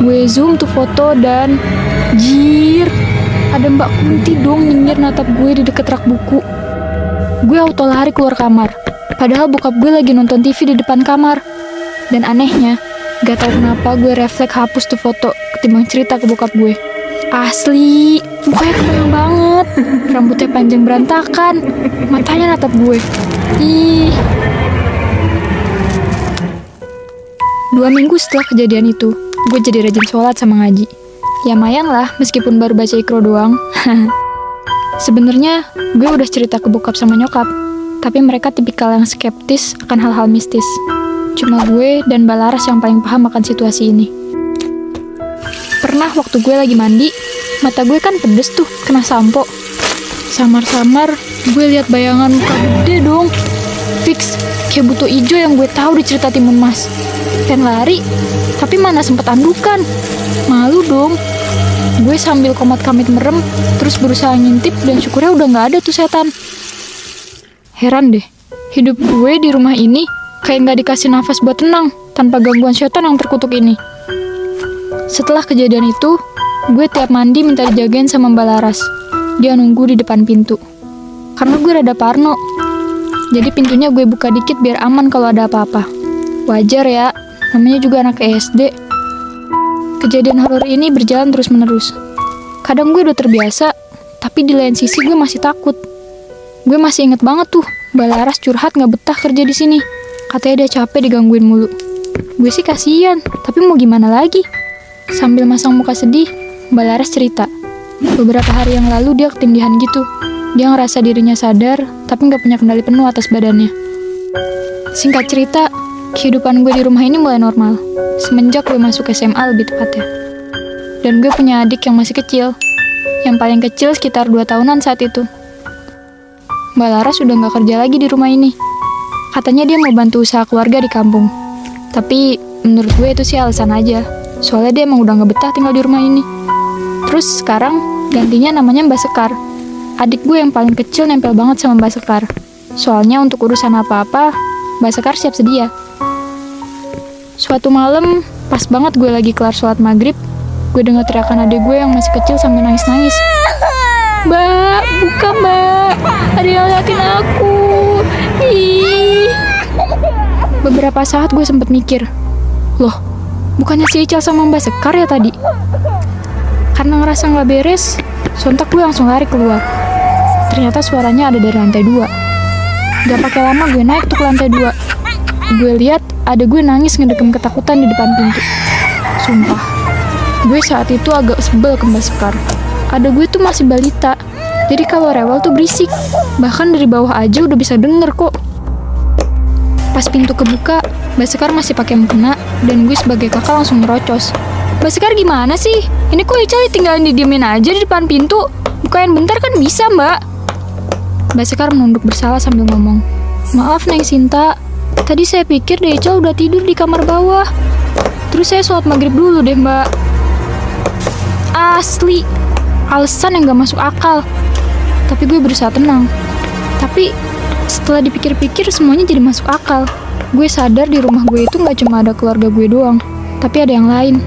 Gue zoom tuh foto dan jir, ada Mbak Kunti dong nyengir natap gue di deket rak buku. Gue auto lari keluar kamar, padahal bokap gue lagi nonton TV di depan kamar. Dan anehnya, gak tau kenapa gue refleks hapus tuh foto ketimbang cerita ke bokap gue. Asli, mukanya kebayang banget, rambutnya panjang berantakan, matanya natap gue. Ih. 2 minggu setelah kejadian itu, gue jadi rajin sholat sama ngaji. Ya lumayan lah, meskipun baru baca ikro doang. Sebenarnya gue udah cerita ke bokap sama nyokap, tapi mereka tipikal yang skeptis akan hal-hal mistis. Cuma gue dan Balaras yang paling paham akan situasi ini. Pernah waktu gue lagi mandi, mata gue kan pedes tuh, kena sampo. Samar-samar, gue lihat bayangan muka gede dong. Fix, kayak buto ijo yang gue tahu di cerita Timun Mas. Pengen lari, tapi mana sempet andukan. Malu dong. Gue sambil komat-kamit merem, terus berusaha ngintip dan syukurnya udah gak ada tuh setan. Heran deh, hidup gue di rumah ini kayak gak dikasih nafas buat tenang tanpa gangguan setan yang terkutuk ini. Setelah kejadian itu, gue tiap mandi minta dijagain sama Mbak Laras. Dia nunggu di depan pintu. Karena gue rada parno, jadi pintunya gue buka dikit biar aman kalau ada apa-apa. Wajar ya, namanya juga anak SD. Kejadian horor ini berjalan terus-menerus. Kadang gue udah terbiasa, tapi di lain sisi gue masih takut. Gue masih inget banget tuh, Mbak Laras curhat gak betah kerja di sini. Katanya dia capek digangguin mulu. Gue sih kasihan, tapi mau gimana lagi? Sambil masang muka sedih, Mbak Laras cerita. Beberapa hari yang lalu dia ketindihan gitu. Dia ngerasa dirinya sadar, tapi gak punya kendali penuh atas badannya. Singkat cerita, kehidupan gue di rumah ini mulai normal. Semenjak gue masuk SMA lebih tepatnya. Dan gue punya adik yang masih kecil. Yang paling kecil sekitar 2 tahunan saat itu. Mbak Laras udah gak kerja lagi di rumah ini. Katanya dia mau bantu usaha keluarga di kampung. Tapi menurut gue itu sih alasan aja. Soalnya dia emang udah gak betah tinggal di rumah ini. Terus sekarang gantinya namanya Mbak Sekar. Adik gue yang paling kecil nempel banget sama Mbak Sekar. Soalnya untuk urusan apa-apa, Mbak Sekar siap sedia. Suatu malam, pas banget gue lagi kelar sholat maghrib, gue dengar teriakan adik gue yang masih kecil sambil nangis-nangis. Mbak, buka mbak, ada yang liatin aku. Ih. Beberapa saat gue sempet mikir, loh, bukannya si Ical sama Mbak Sekar ya tadi? Karena ngerasa gak beres, sontak gue langsung lari keluar. Ternyata suaranya ada dari lantai 2. Gak pakai lama gue naik tuh ke lantai 2. Gue lihat ada gue nangis ngedegem ketakutan di depan pintu. Sumpah, gue saat itu agak sebel ke Mbak Sekar. Ada gue tuh masih balita, jadi kalau rewel tuh berisik. Bahkan dari bawah aja udah bisa denger kok. Pas pintu kebuka, Mbak Sekar masih pakai mukena dan gue sebagai kakak langsung merocos. Mbak Sekar gimana sih? Ini kok Ical ditinggalin didiemin aja di depan pintu? Bukain bentar kan bisa mbak? Mbak Sekar menunduk bersalah sambil ngomong, maaf Neng Sinta, tadi saya pikir deh Ical udah tidur di kamar bawah. Terus saya sholat maghrib dulu deh mbak. Asli, alasan yang gak masuk akal. Tapi gue berusaha tenang. Tapi setelah dipikir-pikir semuanya jadi masuk akal. Gue sadar di rumah gue itu gak cuma ada keluarga gue doang, tapi ada yang lain.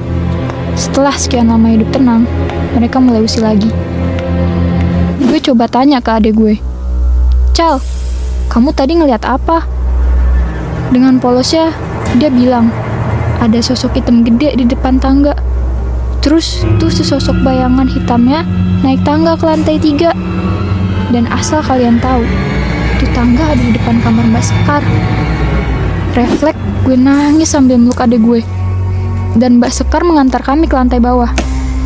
Setelah sekian lama hidup tenang, mereka mulai usil lagi. Gue coba tanya ke adik gue, Cal, kamu tadi ngeliat apa? Dengan polosnya, dia bilang, ada sosok hitam gede di depan tangga. Terus tuh sesosok bayangan hitamnya naik tangga ke lantai 3. Dan asal kalian tahu, itu tangga ada di depan kamar Mbak Sekar. Refleks, gue nangis sambil meluk adik gue. Dan Mbak Sekar mengantar kami ke lantai bawah.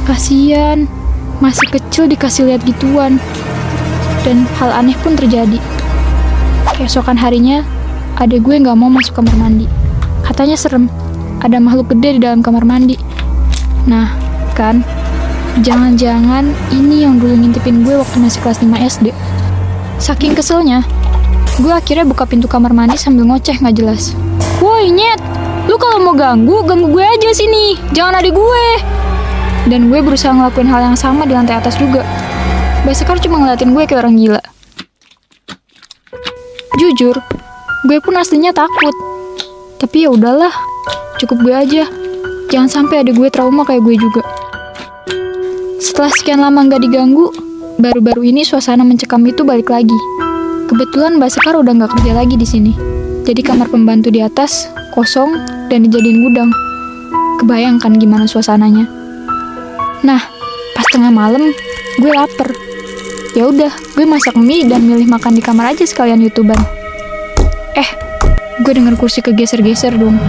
Kasian, masih kecil dikasih lihat gituan. Dan hal aneh pun terjadi. Keesokan harinya, adik gue gak mau masuk kamar mandi. Katanya serem, ada makhluk gede di dalam kamar mandi. Nah, kan, jangan-jangan ini yang dulu ngintipin gue waktu masih kelas 5 SD. Saking keselnya, gue akhirnya buka pintu kamar mandi sambil ngoceh gak jelas. Woi nyet, lu kalau mau ganggu gue aja sini, jangan adik gue. Dan gue berusaha ngelakuin hal yang sama di lantai atas juga. Mbak Sekar cuma ngeliatin gue kayak orang gila. Jujur, gue pun aslinya takut. Tapi ya udahlah, cukup gue aja. Jangan sampai adik gue trauma kayak gue juga. Setelah sekian lama nggak diganggu, baru-baru ini suasana mencekam itu balik lagi. Kebetulan Mbak Sekar udah nggak kerja lagi di sini. Jadi kamar pembantu di atas kosong dan dijadiin gudang. Kebayangkan gimana suasananya. Nah, pas tengah malam, gue lapar. Ya udah, gue masak mie dan milih makan di kamar aja sekalian YouTuber. Gue denger kursi kegeser-geser dong.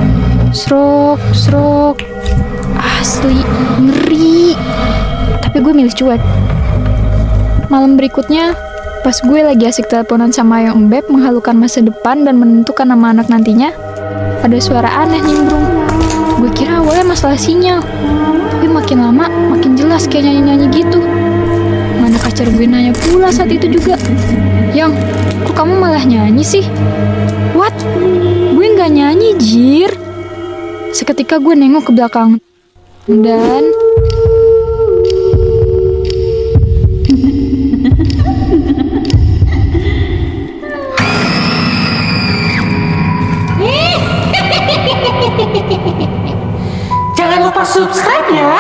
Srok, srok. Asli, ngeri. Tapi gue milih cuek. Malam berikutnya, pas gue lagi asik teleponan sama Yang Beb menghalukan masa depan dan menentukan nama anak nantinya, ada suara aneh nimbrung. Gue kira awalnya masalah sinyal, tapi makin lama makin jelas kayak nyanyi-nyanyi gitu. Mana pacar gue nanya pula saat itu juga, "Yang, kok kamu malah nyanyi sih?" "What? Gue nggak nyanyi, Jir." Seketika gue nengok ke belakang dan Jangan lupa subscribe ya.